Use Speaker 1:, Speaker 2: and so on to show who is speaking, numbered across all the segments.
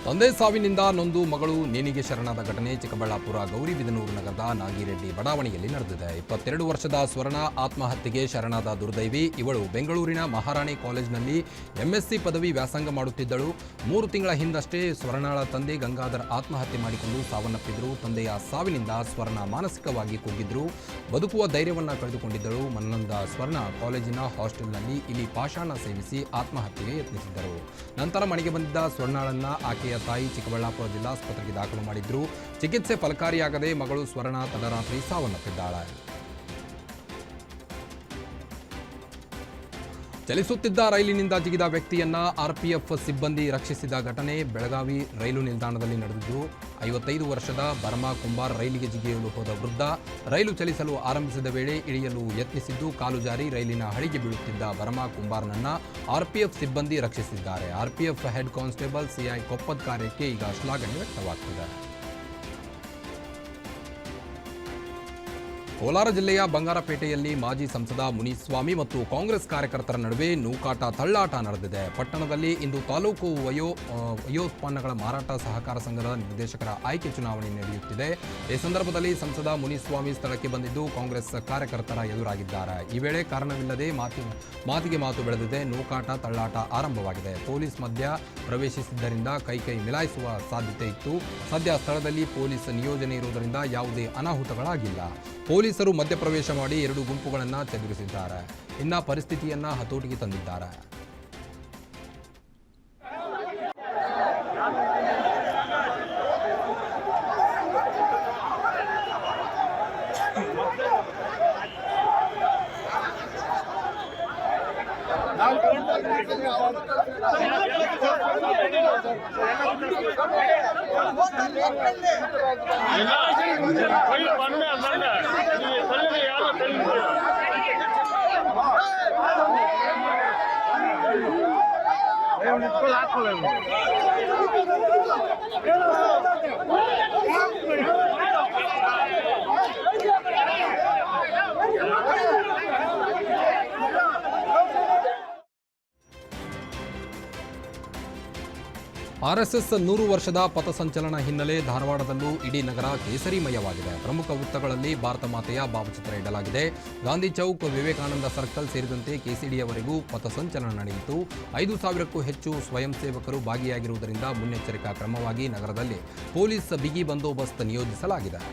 Speaker 1: ತಂದೆ ಸಾವಿನಿಂದ ನೊಂದು ಮಗಳು ನೇಣಿಗೆ ಶರಣಾದ ಘಟನೆ ಚಿಕ್ಕಬಳ್ಳಾಪುರ ಗೌರಿಬಿದನೂರು ನಗರದ ನಾಗಿರೆಡ್ಡಿ ಬಡಾವಣೆಯಲ್ಲಿ ನಡೆದಿದೆ. 22 ವರ್ಷದ ಸ್ವರ್ಣ ಆತ್ಮಹತ್ಯೆಗೆ ಶರಣಾದ ದುರ್ದೈವಿ. ಇವಳು ಬೆಂಗಳೂರಿನ ಮಹಾರಾಣಿ ಕಾಲೇಜಿನಲ್ಲಿ ಎಂಎಸ್ಸಿ ಪದವಿ ವ್ಯಾಸಂಗ ಮಾಡುತ್ತಿದ್ದಳು. 3 ತಿಂಗಳ ಹಿಂದಷ್ಟೇ ಸ್ವರ್ಣಳ ತಂದೆ ಗಂಗಾಧರ್ ಆತ್ಮಹತ್ಯೆ ಮಾಡಿಕೊಂಡು ಸಾವನ್ನಪ್ಪಿದ್ರು. ತಂದೆಯ ಸಾವಿನಿಂದ ಸ್ವರ್ಣ ಮಾನಸಿಕವಾಗಿ ಕುಗ್ಗಿದ್ರು. ಬದುಕುವ ಧೈರ್ಯವನ್ನು ಕಳೆದುಕೊಂಡಿದ್ದಳು. ಮನನೊಂದ ಸ್ವರ್ಣ ಕಾಲೇಜಿನ ಹಾಸ್ಟೆಲ್ನಲ್ಲಿ ಇಲಿ ಪಾಷಾಣ ಸೇವಿಸಿ ಆತ್ಮಹತ್ಯೆಗೆ ಯತ್ನಿಸಿದ್ದರು. ನಂತರ ಮನೆಗೆ ಬಂದಿದ್ದ ಸ್ವರ್ಣಳನ್ನ ಆಕೆಯ ತಾಯಿ ಚಿಕ್ಕಬಳ್ಳಾಪುರ ಜಿಲ್ಲಾಸ್ಪತ್ರೆಗೆ ದಾಖಲು ಮಾಡಿದ್ರು. ಚಿಕಿತ್ಸೆ ಫಲಕಾರಿಯಾಗದೆ ಮಗಳು ಸ್ವರ್ಣ ತಡರಾತ್ರಿ ಸಾವನ್ನಪ್ಪಿದ್ದಾಳೆ. ಚಲಿಸುತ್ತಿದ್ದ ರೈಲಿನಿಂದ ಜಿಗಿದ ವ್ಯಕ್ತಿಯನ್ನ ಆರ್ಪಿಎಫ್ ಸಿಬ್ಬಂದಿ ರಕ್ಷಿಸಿದ ಘಟನೆ ಬೆಳಗಾವಿ ರೈಲು ನಿಲ್ದಾಣದಲ್ಲಿ ನಡೆದಿದ್ದು, 55 ವರ್ಷದ ಬರ್ಮಾ ಕುಂಬಾರ್ ರೈಲಿಗೆ ಜಿಗಿಯಲು ಹೋದ ವೃದ್ಧ ರೈಲು ಚಲಿಸಲು ಆರಂಭಿಸಿದ ವೇಳೆ ಇಳಿಯಲು ಯತ್ನಿಸಿದ್ದು ಕಾಲು ಜಾರಿ ರೈಲಿನ ಹಳಿಗೆ ಬೀಳುತ್ತಿದ್ದ ಬರ್ಮಾ ಕುಂಬಾರ್ನನ್ನ ಆರ್ಪಿಎಫ್ ಸಿಬ್ಬಂದಿ ರಕ್ಷಿಸಿದ್ದಾರೆ. RPF head constable CI Koppad ಕಾರ್ಯಕ್ಕೆ ಈಗ ಶ್ಲಾಘನೆ ವ್ಯಕ್ತವಾಗ್ತಿದೆ. ಕೋಲಾರ ಜಿಲ್ಲೆಯ ಬಂಗಾರಪೇಟೆಯಲ್ಲಿ ಮಾಜಿ ಸಂಸದ ಮುನಿಸ್ವಾಮಿ ಮತ್ತು ಕಾಂಗ್ರೆಸ್ ಕಾರ್ಯಕರ್ತರ ನಡುವೆ ನೂಕಾಟ ತಳ್ಳಾಟ ನಡೆದಿದೆ. ಪಟ್ಟಣದಲ್ಲಿ ಇಂದು ತಾಲೂಕು ವಯೋತ್ಪನ್ನಗಳ ಮಾರಾಟ ಸಹಕಾರ ಸಂಘದ ನಿರ್ದೇಶಕರ ಆಯ್ಕೆ ಚುನಾವಣೆ ನಡೆಯುತ್ತಿದೆ. ಈ ಸಂದರ್ಭದಲ್ಲಿ ಸಂಸದ ಮುನಿಸ್ವಾಮಿ ಸ್ಥಳಕ್ಕೆ ಬಂದಿದ್ದು ಕಾಂಗ್ರೆಸ್ ಕಾರ್ಯಕರ್ತರ ಎದುರಾಗಿದ್ದಾರೆ. ಈ ವೇಳೆ ಕಾರಣವಿಲ್ಲದೆ ಮಾತಿಗೆ ಮಾತು ಬೆಳೆದಿದೆ. ನೂಕಾಟ ತಳ್ಳಾಟ ಆರಂಭವಾಗಿದೆ. ಪೊಲೀಸ್ ಮಧ್ಯ ಪ್ರವೇಶಿಸಿದ್ದರಿಂದ ಕೈ ಮಿಲಾಯಿಸುವ ಸಾಧ್ಯತೆ ಇತ್ತು. ಸದ್ಯ ಸ್ಥಳದಲ್ಲಿ ಪೊಲೀಸ್ ನಿಯೋಜನೆ ಇರುವುದರಿಂದ ಯಾವುದೇ ಅನಾಹುತಗಳಾಗಿಲ್ಲ. ಪೊಲೀಸರು ಮಧ್ಯಪ್ರವೇಶ ಮಾಡಿ 2 ಗುಂಪುಗಳನ್ನು ಚದುರಿಸಿದ್ದಾರೆ. ಇನ್ನು ಪರಿಸ್ಥಿತಿಯನ್ನ ಹತೋಟಿಗೆ ತಂದಿದ್ದಾರೆ. ಆರ್ಎಸ್ಎಸ್ 100 ವರ್ಷದ ಪಥಸಂಚಲನ ಹಿನ್ನೆಲೆ ಧಾರವಾಡದಲ್ಲೂ ಇಡೀ ನಗರ ಕೇಸರಿಮಯವಾಗಿದೆ. ಪ್ರಮುಖ ವೃತ್ತಗಳಲ್ಲಿ ಭಾರತ ಮಾತೆಯ ಭಾವಚಿತ್ರ ಇಡಲಾಗಿದೆ. ಗಾಂಧಿ ಚೌಕ್, ವಿವೇಕಾನಂದ ಸರ್ಕಲ್ ಸೇರಿದಂತೆ ಕೆಸಿಡಿಯವರೆಗೂ ಪಥಸಂಚಲನ ನಡೆಯಿತು. 5,000ಕ್ಕೂ ಹೆಚ್ಚು ಸ್ವಯಂ ಸೇವಕರು ಭಾಗಿಯಾಗಿರುವುದರಿಂದ ಮುನ್ನೆಚ್ಚರಿಕಾ ಕ್ರಮವಾಗಿ ನಗರದಲ್ಲಿ ಪೊಲೀಸ್ ಬಿಗಿ ಬಂದೋಬಸ್ತ್ ನಿಯೋಜಿಸಲಾಗಿದೆ.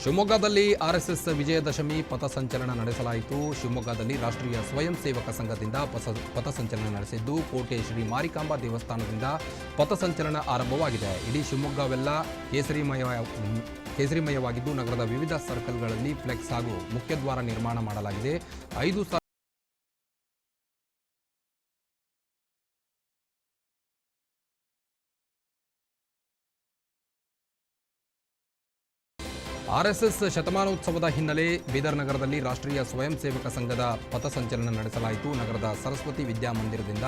Speaker 1: ಶಿವಮೊಗ್ಗದಲ್ಲಿ ಆರ್ಎಸ್ಎಸ್ ವಿಜಯದಶಮಿ ಪಥಸಂಚಲನ ನಡೆಸಲಾಯಿತು. ಶಿವಮೊಗ್ಗದಲ್ಲಿ ರಾಷ್ಟ್ರೀಯ ಸ್ವಯಂ ಸೇವಕ ಸಂಘದಿಂದ ಪಥಸಂಚಲನ ನಡೆಸಿದ್ದು, ಕೋಟೆ ಶ್ರೀ ಮಾರಿಕಾಂಬಾ ದೇವಸ್ಥಾನದಿಂದ ಪಥಸಂಚಲನ ಆರಂಭವಾಗಿದೆ. ಇಡೀ ಶಿವಮೊಗ್ಗವೆಲ್ಲ ಕೇಸರಿಮಯವಾಗಿದ್ದು ನಗರದ ವಿವಿಧ ಸರ್ಕಲ್ಗಳಲ್ಲಿ ಫ್ಲೆಕ್ಸ್ ಹಾಗೂ ಮುಖ್ಯದ್ವಾರ ನಿರ್ಮಾಣ ಮಾಡಲಾಗಿದೆ. 5,000 ಆರ್ಎಸ್ಎಸ್ ಶತಮಾನೋತ್ಸವದ ಹಿನ್ನೆಲೆ ಬೀದರ್ ನಗರದಲ್ಲಿ ರಾಷ್ಟ್ರೀಯ ಸ್ವಯಂ ಸೇವಕ ಸಂಘದ ಪಥಸಂಚಲನ ನಡೆಸಲಾಯಿತು. ನಗರದ ಸರಸ್ವತಿ ವಿದ್ಯಾಮಂದಿರದಿಂದ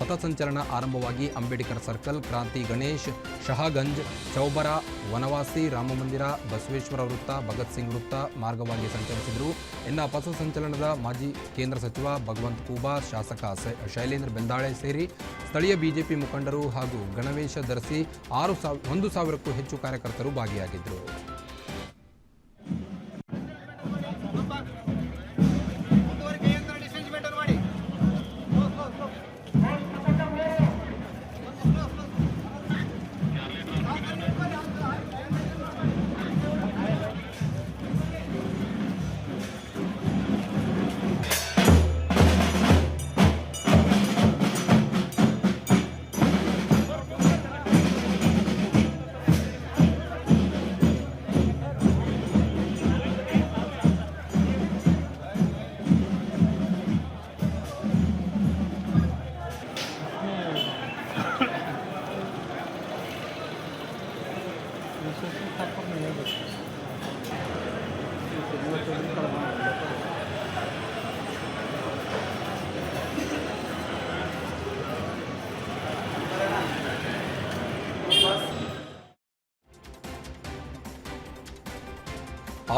Speaker 1: ಪಥಸಂಚಲನ ಆರಂಭವಾಗಿ ಅಂಬೇಡ್ಕರ್ ಸರ್ಕಲ್, ಕ್ರಾಂತಿ ಗಣೇಶ್, ಶಹಾಗಂಜ್, ಚೌಬರ, ವನವಾಸಿ, ರಾಮಮಂದಿರ, ಬಸವೇಶ್ವರ ವೃತ್ತ, ಭಗತ್ ಸಿಂಗ್ ವೃತ್ತ ಮಾರ್ಗವಾಗಿ ಸಂಚರಿಸಿದರು. ಇನ್ನು ಪಥಸಂಚಲನದ ಮಾಜಿ ಕೇಂದ್ರ ಸಚಿವ ಭಗವಂತ್ ಖೂಬಾ, ಶಾಸಕ ಶೈಲೇಂದ್ರ ಬೆಲ್ದಾಳೆ ಸೇರಿ ಸ್ಥಳೀಯ ಬಿಜೆಪಿ ಮುಖಂಡರು ಹಾಗೂ ಗಣವೇಶ ಧರಿಸಿ 1,000ಕ್ಕೂ ಹೆಚ್ಚು ಕಾರ್ಯಕರ್ತರು ಭಾಗಿಯಾಗಿದ್ದರು.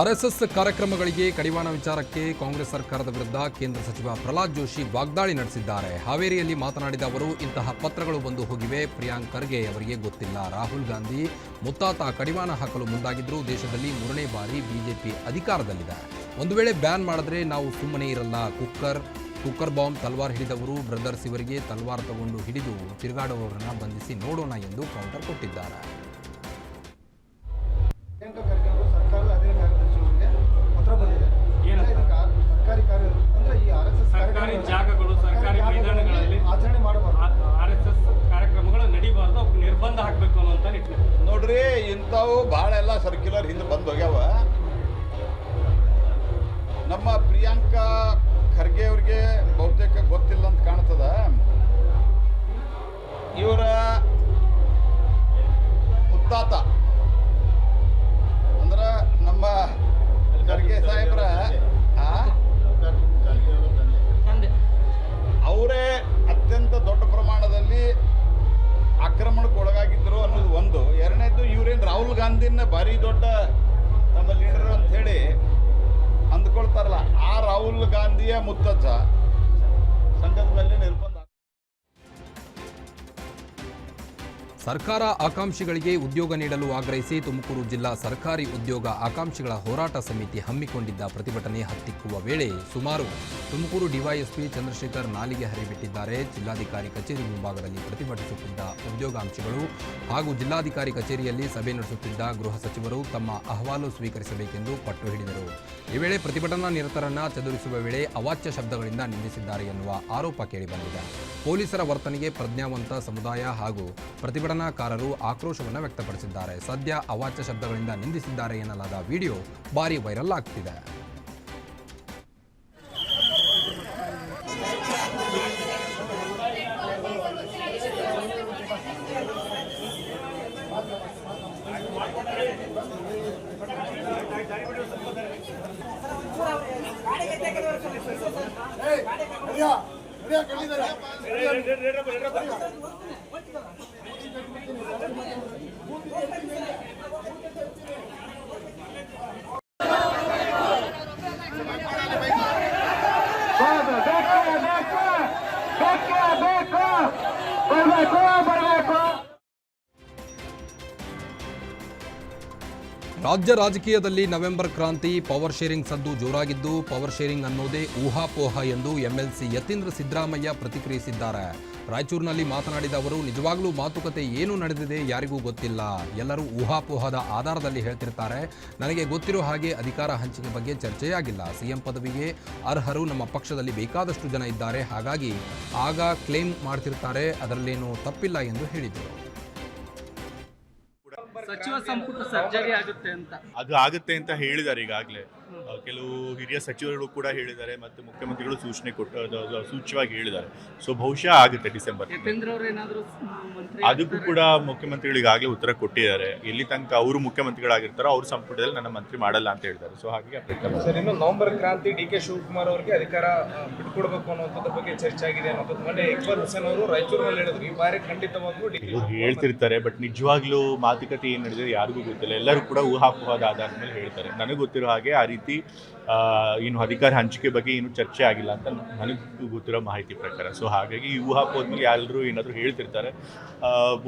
Speaker 1: ಆರ್ಎಸ್ಎಸ್ ಕಾರ್ಯಕ್ರಮಗಳಿಗೆ ಕಡಿವಾಣ ವಿಚಾರಕ್ಕೆ ಕಾಂಗ್ರೆಸ್ ಸರ್ಕಾರದ ವಿರುದ್ಧ ಕೇಂದ್ರ ಸಚಿವ ಪ್ರಹ್ಲಾದ್ ಜೋಶಿ ವಾಗ್ದಾಳಿ ನಡೆಸಿದ್ದಾರೆ. ಹಾವೇರಿಯಲ್ಲಿ ಮಾತನಾಡಿದ ಅವರು, ಇಂತಹ ಪತ್ರಗಳು ಬಂದು ಹೋಗಿವೆ, ಪ್ರಿಯಾಂಕ್ ಖರ್ಗೆ ಅವರಿಗೆ ಗೊತ್ತಿಲ್ಲ. ರಾಹುಲ್ ಗಾಂಧಿ ಮುತ್ತಾತ ಕಡಿವಾಣ ಹಾಕಲು ಮುಂದಾಗಿದ್ದರೂ ದೇಶದಲ್ಲಿ 3ನೇ ಬಾರಿ ಬಿಜೆಪಿ ಅಧಿಕಾರದಲ್ಲಿದೆ. ಒಂದು ವೇಳೆ ಬ್ಯಾನ್ ಮಾಡಿದ್ರೆ ನಾವು ಸುಮ್ಮನೆ ಇರಲ್ಲ. ಕುಕ್ಕರ್ ಬಾಂಬ್ ತಲ್ವಾರ್ ಹಿಡಿದವರು ಬ್ರದರ್ಸ್, ಇವರಿಗೆ ತಲ್ವಾರ್ ತಗೊಂಡು ಹಿಡಿದು ತಿರುಗಾಡುವವರನ್ನ ಬಂಧಿಸಿ ನೋಡೋಣ ಎಂದು ಕೌಂಟರ್ ಕೊಟ್ಟಿದ್ದಾರೆ.
Speaker 2: ಸರ್ಕಾರಿ ಜಾಗಗಳು, ಸರ್ಕಾರಿ ಮೈದಾನಗಳಲ್ಲಿ ಆಚರಣೆ ಮಾಡಬಾರ್ದು, ಆರ್ಎಸ್ಎಸ್ ಕಾರ್ಯಕ್ರಮಗಳು ನಡೀಬಾರ್ದು, ಅವಕ್ಕೆ ನಿರ್ಬಂಧ ಹಾಕಬೇಕು ಅನ್ನೋಂಥ ನಿಟ್ಟಿನಲ್ಲಿ
Speaker 3: ನೋಡ್ರಿ, ಇಂಥವು ಭಾಳ ಎಲ್ಲ ಸರ್ಕ್ಯುಲರ್ ಹಿಂದೆ ಬಂದು ಹೋಗ್ಯಾವ. ನಮ್ಮ ಪ್ರಿಯಾಂಕಾ ಖರ್ಗೆ ಅವ್ರಿಗೆ ಬಹುತೇಕ ಗೊತ್ತಿಲ್ಲ ಅಂತ ಕಾಣ್ತದ. ಇವರ ಮುತ್ತಾತ ಅಂದ್ರೆ ನಮ್ಮ ಖರ್ಗೆ ಸಾಹೇಬ್ರ ಅವರೇ ಅತ್ಯಂತ ದೊಡ್ಡ ಪ್ರಮಾಣದಲ್ಲಿ ಆಕ್ರಮಣಕ್ಕೆ ಒಳಗಾಗಿದ್ದರು ಅನ್ನೋದು ಒಂದು. ಎರಡನೇದು, ಇವರೇನು ರಾಹುಲ್ ಗಾಂಧಿನ ಭಾರಿ ದೊಡ್ಡ ನಮ್ಮ ಲೀಡರ್ ಅಂತ ಹೇಳಿ ಅಂದ್ಕೊಳ್ತಾರಲ್ಲ, ಆ ರಾಹುಲ್ ಗಾಂಧಿಯ ಮುತ್ತಜ್ಜ ಸಂಘದ ಮೇಲೆ ನಿರ್ಬಂಧ.
Speaker 1: ಸರ್ಕಾರ ಆಕಾಂಕ್ಷಿಗಳಿಗೆ ಉದ್ಯೋಗ ನೀಡಲು ಆಗ್ರಹಿಸಿ ತುಮಕೂರು ಜಿಲ್ಲಾ ಸರ್ಕಾರಿ ಉದ್ಯೋಗ ಆಕಾಂಕ್ಷಿಗಳ ಹೋರಾಟ ಸಮಿತಿ ಹಮ್ಮಿಕೊಂಡಿದ್ದ ಪ್ರತಿಭಟನೆ ಹತ್ತಿಕ್ಕುವ ವೇಳೆ ಸುಮಾರು ತುಮಕೂರು ಡಿವೈಎಸ್ಪಿ ಚಂದ್ರಶೇಖರ್ ನಾಲಿಗೆ ಹರಿಬಿಟ್ಟಿದ್ದಾರೆ. ಜಿಲ್ಲಾಧಿಕಾರಿ ಕಚೇರಿ ಮುಂಭಾಗದಲ್ಲಿ ಪ್ರತಿಭಟಿಸುತ್ತಿದ್ದ ಉದ್ಯೋಗಾಂಕ್ಷಿಗಳು ಹಾಗೂ ಜಿಲ್ಲಾಧಿಕಾರಿ ಕಚೇರಿಯಲ್ಲಿ ಸಭೆ ನಡೆಸುತ್ತಿದ್ದ ಗೃಹ ಸಚಿವರು ತಮ್ಮ ಅಹವಾಲು ಸ್ವೀಕರಿಸಬೇಕೆಂದು ಪಟ್ಟು ಹಿಡಿದರು. ಈ ವೇಳೆ ಪ್ರತಿಭಟನಾ ನಿರತರನ್ನ ಚದುರಿಸುವ ವೇಳೆ ಅವಾಚ್ಯ ಶಬ್ದಗಳಿಂದ ನಿಂದಿಸಿದ್ದಾರೆ ಎನ್ನುವ ಆರೋಪ ಕೇಳಿಬಂದಿದೆ. ಪೊಲೀಸರ ವರ್ತನೆಗೆ ಪ್ರಜ್ಞಾವಂತ ಸಮುದಾಯ ಹಾಗೂ ಪ್ರತಿಭಟನಾಕಾರರು ಆಕ್ರೋಶವನ್ನು ವ್ಯಕ್ತಪಡಿಸಿದ್ದಾರೆ. ಸದ್ಯ ಅವಾಚ್ಯ ಶಬ್ದಗಳಿಂದ ನಿಂದಿಸಿದ್ದಾರೆ ಎನ್ನಲಾದ ವಿಡಿಯೋ ಭಾರಿ ವೈರಲ್ ಆಗ್ತಿದೆ. ರಾಜ್ಯ ರಾಜಕೀಯದಲ್ಲಿ ನವೆಂಬರ್ ಕ್ರಾಂತಿ, ಪವರ್ ಶೇರಿಂಗ್ ಸದ್ದು ಜೋರಾಗಿದ್ದು, ಪವರ್ ಶೇರಿಂಗ್ ಅನ್ನೋದೇ ಊಹಾಪೋಹ ಎಂದು ಎಂಎಲ್ಸಿ ಯತೀಂದ್ರ ಸಿದ್ದರಾಮಯ್ಯ ಪ್ರತಿಕ್ರಿಯಿಸಿದ್ದಾರೆ. ರಾಯಚೂರಿನಲ್ಲಿ ಮಾತನಾಡಿದ ಅವರು, ನಿಜವಾಗ್ಲೂ ಮಾತುಕತೆ ಏನು ನಡೆದಿದೆ ಯಾರಿಗೂ ಗೊತ್ತಿಲ್ಲ. ಎಲ್ಲರೂ ಊಹಾಪೋಹದ ಆಧಾರದಲ್ಲಿ ಹೇಳ್ತಿರ್ತಾರೆ. ನನಗೆ ಗೊತ್ತಿರೋ ಹಾಗೆ ಅಧಿಕಾರ ಹಂಚಿಕೆ ಬಗ್ಗೆ ಚರ್ಚೆಯಾಗಿಲ್ಲ. ಸಿಎಂ ಪದವಿಗೆ ಅರ್ಹರು ನಮ್ಮ ಪಕ್ಷದಲ್ಲಿ ಬೇಕಾದಷ್ಟು ಜನ ಇದ್ದಾರೆ. ಹಾಗಾಗಿ ಆಗ ಕ್ಲೇಮ್ ಮಾಡ್ತಿರ್ತಾರೆ, ಅದರಲ್ಲೇನೂ ತಪ್ಪಿಲ್ಲ ಎಂದು ಹೇಳಿದರು.
Speaker 2: ಸಚಿವ ಸಂಪುಟ ಸರ್ಜರಿ ಆಗುತ್ತೆ ಅಂತ
Speaker 4: ಅದು ಆಗುತ್ತೆ ಅಂತ ಹೇಳಿದ್ದಾರೆ. ಈಗಾಗಲೇ ಕೆಲವು ಹಿರಿಯ ಸಚಿವರುಗಳು ಕೂಡ ಹೇಳಿದ್ದಾರೆ ಮತ್ತು ಮುಖ್ಯಮಂತ್ರಿಗಳು ಸೂಚ್ಯವಾಗಿ ಹೇಳಿದ್ದಾರೆ. ಸೊ ಬಹುಶಃ ಆಗುತ್ತೆ ಡಿಸೆಂಬರ್. ಅದಕ್ಕೂ ಕೂಡ ಮುಖ್ಯಮಂತ್ರಿಗಳು ಈಗಾಗಲೇ ಉತ್ತರ ಕೊಟ್ಟಿದ್ದಾರೆ. ಎಲ್ಲಿ ತನಕ ಅವರು ಮುಖ್ಯಮಂತ್ರಿಗಳಾಗಿರ್ತಾರೋ ಅವ್ರ ಸಂಪುಟದಲ್ಲಿ ನನ್ನ ಮಂತ್ರಿ ಮಾಡಲ್ಲ ಅಂತ ಹೇಳಿದ್ದಾರೆ. ಸೊ ಹಾಗೆ
Speaker 5: ಸರ್, ಇನ್ನು ನವೆಂಬರ್ ಕ್ರಾಂತಿ ಡಿ ಕೆ ಶಿವಕುಮಾರ್ ಅವರಿಗೆ ಅಧಿಕಾರ ಬಿಟ್ಕೊಡ್ಬೇಕು ಅನ್ನೋದ್ರ ಬಗ್ಗೆ ಚರ್ಚೆ ಆಗಿದೆ ಅನ್ನೋದು ಮೊನ್ನೆ ಇಕ್ಬಾಲ್ ಹುಸೇನ್ ಅವರು ರಾಯಚೂರಿನಲ್ಲಿ ಹೇಳಿದ್ರು. ಈ ಬಾರಿ ಖಂಡಿತವಾಗ್ಲೂ
Speaker 4: ಹೇಳ್ತಿರ್ತಾರೆ, ಬಟ್ ನಿಜವಾಗ್ಲೂ ಮಾತುಕತೆ ಏನು ನಡೆದಿದೆ ಯಾರಿಗೂ ಗೊತ್ತಿಲ್ಲ. ಎಲ್ಲರೂ ಕೂಡ ಊಹಾಪೋಹದ ಆಧಾರದ ಮೇಲೆ ಹೇಳ್ತಾರೆ. ನನಗೆ ಗೊತ್ತಿರೋ ಹಾಗೆ ಆ ರೀತಿ ಏನು ಅಧಿಕಾರ ಹಂಚಿಕೆ ಬಗ್ಗೆ ಏನು ಚರ್ಚೆ ಆಗಿಲ್ಲ ಅಂತ ನನಗೆ ಗೊತ್ತಿರೋ ಮಾಹಿತಿ ಪ್ರಕಾರ. ಸೊ ಹಾಗಾಗಿ ಈ ಊಹಾಪೋಹದ ಮೇಲೆ ಎಲ್ಲರೂ ಏನಾದರೂ ಹೇಳ್ತಿರ್ತಾರೆ.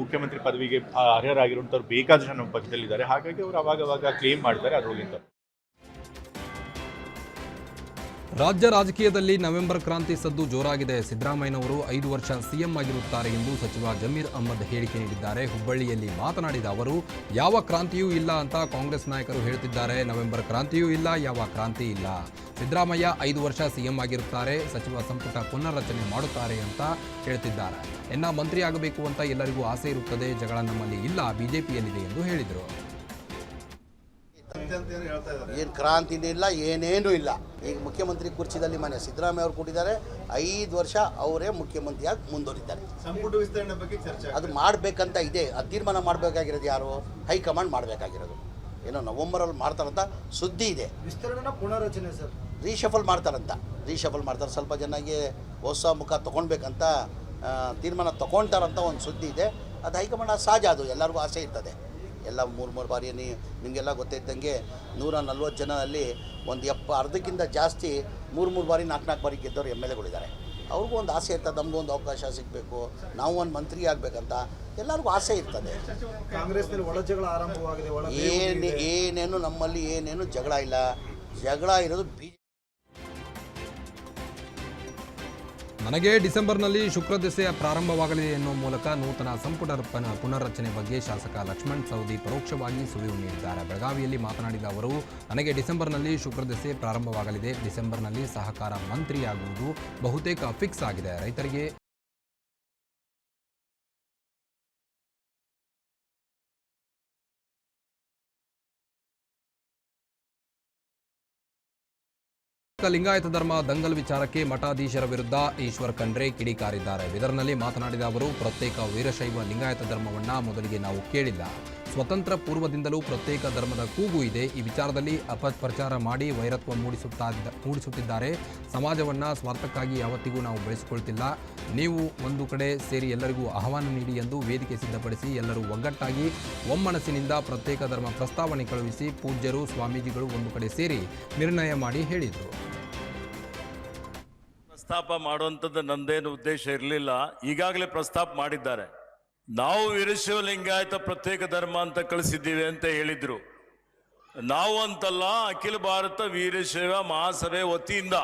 Speaker 4: ಮುಖ್ಯಮಂತ್ರಿ ಪದವಿಗೆ ಅರ್ಹರಾಗಿರುವಂಥವ್ರು ಬೇಕಾದಷ್ಟು ನಮ್ಮ ಪಕ್ಷದಲ್ಲಿದ್ದಾರೆ. ಹಾಗಾಗಿ ಅವರು ಅವಾಗವಾಗ ಕ್ಲೇಮ್ ಮಾಡ್ತಾರೆ. ಅದರೊಳಗಿಂತ
Speaker 1: ರಾಜ್ಯ ರಾಜಕೀಯದಲ್ಲಿ ನವೆಂಬರ್ ಕ್ರಾಂತಿ ಸದ್ದು ಜೋರಾಗಿದೆ. ಸಿದ್ದರಾಮಯ್ಯನವರು 5 ವರ್ಷ ಸಿಎಂ ಆಗಿರುತ್ತಾರೆ ಎಂದು ಸಚಿವ ಜಮೀರ್ ಅಹ್ಮದ್ ಹೇಳಿಕೆ ನೀಡಿದ್ದಾರೆ. ಹುಬ್ಬಳ್ಳಿಯಲ್ಲಿ ಮಾತನಾಡಿದ ಅವರು, ಯಾವ ಕ್ರಾಂತಿಯೂ ಇಲ್ಲ ಅಂತ ಕಾಂಗ್ರೆಸ್ ನಾಯಕರು ಹೇಳ್ತಿದ್ದಾರೆ. ನವೆಂಬರ್ ಕ್ರಾಂತಿಯೂ ಇಲ್ಲ, ಯಾವ ಕ್ರಾಂತಿ ಇಲ್ಲ. ಸಿದ್ದರಾಮಯ್ಯ 5 ವರ್ಷ ಸಿಎಂ ಆಗಿರುತ್ತಾರೆ, ಸಚಿವ ಸಂಪುಟ ಪುನರ್ರಚನೆ ಮಾಡುತ್ತಾರೆ ಅಂತ ಹೇಳ್ತಿದ್ದಾರೆ. ಮಂತ್ರಿ ಆಗಬೇಕು ಅಂತ ಎಲ್ಲರಿಗೂ ಆಸೆ ಇರುತ್ತದೆ. ಜಗಳ ನಮ್ಮಲ್ಲಿ ಇಲ್ಲ, ಬಿಜೆಪಿಯಲ್ಲಿದೆ ಎಂದು ಹೇಳಿದರು.
Speaker 6: ಏನು ಕ್ರಾಂತಿನೂ ಇಲ್ಲ, ಏನೇನೂ ಇಲ್ಲ. ಈಗ ಮುಖ್ಯಮಂತ್ರಿ ಕುರ್ಚಿದಲ್ಲಿ ಮನೆ ಸಿದ್ದರಾಮಯ್ಯ ಅವರು ಕೊಟ್ಟಿದ್ದಾರೆ. 5 ವರ್ಷ ಅವರೇ ಮುಖ್ಯಮಂತ್ರಿಯಾಗಿ ಮುಂದುವರಿದ್ದಾರೆ.
Speaker 3: ಸಂಪುಟ ವಿಸ್ತರಣೆ ಬಗ್ಗೆ ಚರ್ಚೆ
Speaker 6: ಅದು ಮಾಡಬೇಕಂತ ಇದೆ. ಅದು ತೀರ್ಮಾನ ಮಾಡಬೇಕಾಗಿರೋದು ಯಾರು? ಹೈಕಮಾಂಡ್ ಮಾಡಬೇಕಾಗಿರೋದು. ಏನೋ ನವೆಂಬರಲ್ಲಿ ಮಾಡ್ತಾರಂತ ಸುದ್ದಿ ಇದೆ.
Speaker 5: ವಿಸ್ತರಣೆ ಪುನರ್ರಚನೆ ಸರ್,
Speaker 6: ರೀಶಫಲ್ ಮಾಡ್ತಾರೆ. ಸ್ವಲ್ಪ ಜನಕ್ಕೆ ಹೊಸ ಮುಖ ತೊಗೊಳ್ಬೇಕಂತ ತೀರ್ಮಾನ ತೊಗೊಳ್ತಾರಂತ ಒಂದು ಸುದ್ದಿ ಇದೆ. ಅದು ಹೈಕಮಾಂಡ್ ಸಹಜ, ಅದು ಎಲ್ಲರಿಗೂ ಆಸೆ ಇರ್ತದೆ. ಎಲ್ಲ ಮೂರು ಬಾರಿ ನಿಮಗೆಲ್ಲ ಗೊತ್ತಿದ್ದಂಗೆ 140 ಜನರಲ್ಲಿ ಒಂದು ಅರ್ಧಕ್ಕಿಂತ ಜಾಸ್ತಿ 3 ಬಾರಿ 4 ಬಾರಿ ಗೆದ್ದವರು MLAಗಳಿದ್ದಾರೆ. ಅವ್ರಿಗೂ ಒಂದು ಆಸೆ ಇರ್ತದೆ, ನಮಗೂ ಒಂದು ಅವಕಾಶ ಸಿಗಬೇಕು, ನಾವು ಒಂದು ಮಂತ್ರಿ ಆಗಬೇಕಂತ ಎಲ್ಲರಿಗೂ ಆಸೆ ಇರ್ತದೆ.
Speaker 7: ಕಾಂಗ್ರೆಸ್ನಲ್ಲಿ ಒಳ ಜಗಳ ಆರಂಭವಾಗಿದೆ.
Speaker 6: ಏನೇನು ನಮ್ಮಲ್ಲಿ ಏನೇನು ಜಗಳ ಇಲ್ಲ. ಜಗಳ ಇರೋದು
Speaker 1: ನನಗೆ ಡಿಸೆಂಬರ್ನಲ್ಲಿ ಶುಕ್ರದಶೆ ಪ್ರಾರಂಭವಾಗಲಿದೆ ಎನ್ನುವ ಮೂಲಕ ನೂತನ ಸಂಪುಟ ಪುನರ್ರಚನೆ ಬಗ್ಗೆ ಶಾಸಕ ಲಕ್ಷ್ಮಣ್ ಸವದಿ ಪರೋಕ್ಷವಾಗಿ ಸುಳಿವು ನೀಡಿದ್ದಾರೆ. ಬೆಳಗಾವಿಯಲ್ಲಿ ಮಾತನಾಡಿದ ಅವರು, ನನಗೆ ಡಿಸೆಂಬರ್ನಲ್ಲಿ ಶುಕ್ರದಶೆ ಪ್ರಾರಂಭವಾಗಲಿದೆ. ಡಿಸೆಂಬರ್ನಲ್ಲಿ ಸಹಕಾರ ಮಂತ್ರಿಯಾಗುವುದು ಬಹುತೇಕ ಫಿಕ್ಸ್ ಆಗಿದೆ. ರೈತರಿಗೆ ಲಿಂಗಾಯತ ಧರ್ಮ ದಂಗಲ್ ವಿಚಾರಕ್ಕೆ ಮಠಾಧೀಶರ ವಿರುದ್ಧ ಈಶ್ವರ್ ಖಂಡ್ರೆ ಕಿಡಿಕಾರಿದ್ದಾರೆ. ಬಿದರ್ನಲ್ಲಿ ಮಾತನಾಡಿದ ಅವರು, ಪ್ರತ್ಯೇಕ ವೀರಶೈವ ಲಿಂಗಾಯತ ಧರ್ಮವನ್ನ ಮೊದಲಿಗೆ ನಾವು ಕೇಳಿಲ್ಲ. ಸ್ವತಂತ್ರ ಪೂರ್ವದಿಂದಲೂ ಪ್ರತ್ಯೇಕ ಧರ್ಮದ ಕೂಗು ಇದೆ. ಈ ವಿಚಾರದಲ್ಲಿ ಅಪಪ್ರಚಾರ ಮಾಡಿ ವೈರತ್ವ ಮೂಡಿಸುತ್ತಿದ್ದಾರೆ. ಸಮಾಜವನ್ನ ಸ್ವಾರ್ಥಕ್ಕಾಗಿ ಯಾವತ್ತಿಗೂ ನಾವು ಬೆಳೆಸಿಕೊಳ್ತಿಲ್ಲ. ನೀವು ಒಂದು ಕಡೆ ಸೇರಿ ಎಲ್ಲರಿಗೂ ಆಹ್ವಾನ ನೀಡಿ ಎಂದು ವೇದಿಕೆ ಸಿದ್ಧಪಡಿಸಿ ಎಲ್ಲರೂ ಒಗ್ಗಟ್ಟಾಗಿ ಒಮ್ಮನಸ್ಸಿನಿಂದ ಪ್ರತ್ಯೇಕ ಧರ್ಮ ಪ್ರಸ್ತಾವನೆ ಕಳುಹಿಸಿ ಪೂಜ್ಯರು ಸ್ವಾಮೀಜಿಗಳು ಒಂದು ಕಡೆ ಸೇರಿ ನಿರ್ಣಯ ಮಾಡಿ ಹೇಳಿದರು.
Speaker 8: ಪ್ರಸ್ತಾಪ ಮಾಡುವಂಥದ್ದು ನಂದೇನು ಉದ್ದೇಶ ಇರಲಿಲ್ಲ. ಈಗಾಗಲೇ ಪ್ರಸ್ತಾಪ ಮಾಡಿದ್ದಾರೆ. ನಾವು ವೀರಶೈವ ಲಿಂಗಾಯತ ಪ್ರತ್ಯೇಕ ಧರ್ಮ ಅಂತ ಕಳಿಸಿದ್ದೀವಿ ಅಂತ ಹೇಳಿದ್ರು. ನಾವು ಅಂತಲ್ಲ, ಅಖಿಲ ಭಾರತ ವೀರಶೈವ ಮಹಾಸಭೆ ವತಿಯಿಂದ